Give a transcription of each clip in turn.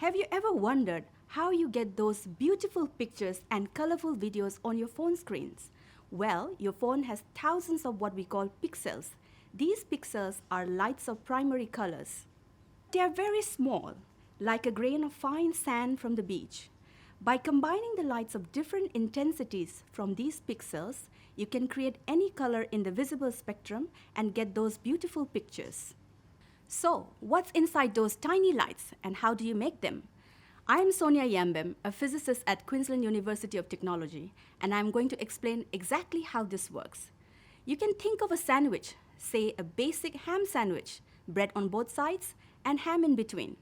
Have you ever wondered how you get those beautiful pictures and colorful videos on your phone screens? Well, your phone has thousands of what we call pixels. These pixels are lights of primary colors. They are very small, like a grain of fine sand from the beach. By combining the lights of different intensities from these pixels, you can create any color in the visible spectrum and get those beautiful pictures. So, what's inside those tiny lights and how do you make them? I'm Soniya Yambem, a physicist at Queensland University of Technology, and I'm going to explain exactly how this works. You can think of a sandwich, say a basic ham sandwich, bread on both sides and ham in between.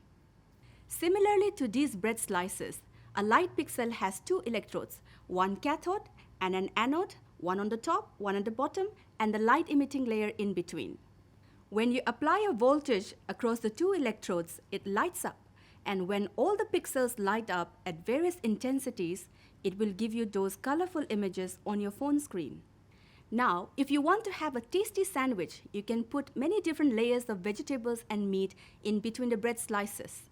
Similarly to these bread slices, a light pixel has two electrodes, one cathode and an anode, one on the top, one at the bottom, and the light emitting layer in between. When you apply a voltage across the two electrodes, it lights up, and when all the pixels light up at various intensities, it will give you those colorful images on your phone screen. Now, if you want to have a tasty sandwich, you can put many different layers of vegetables and meat in between the bread slices.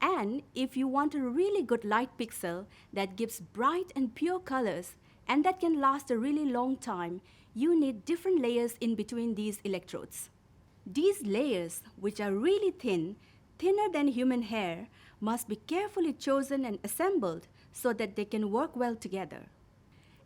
And if you want a really good light pixel that gives bright and pure colors and that can last a really long time, you need different layers in between these electrodes. These layers, which are really thin, thinner than human hair, must be carefully chosen and assembled so that they can work well together.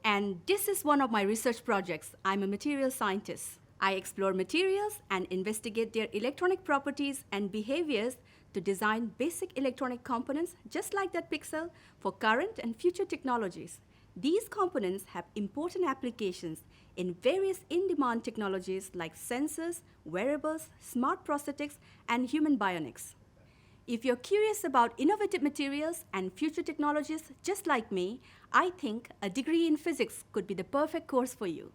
And this is one of my research projects. I'm a material scientist. I explore materials and investigate their electronic properties and behaviors to design basic electronic components just like that pixel for current and future technologies. These components have important applications in various in-demand technologies like sensors, wearables, smart prosthetics, and human bionics. If you're curious about innovative materials and future technologies just like me, I think a degree in physics could be the perfect course for you.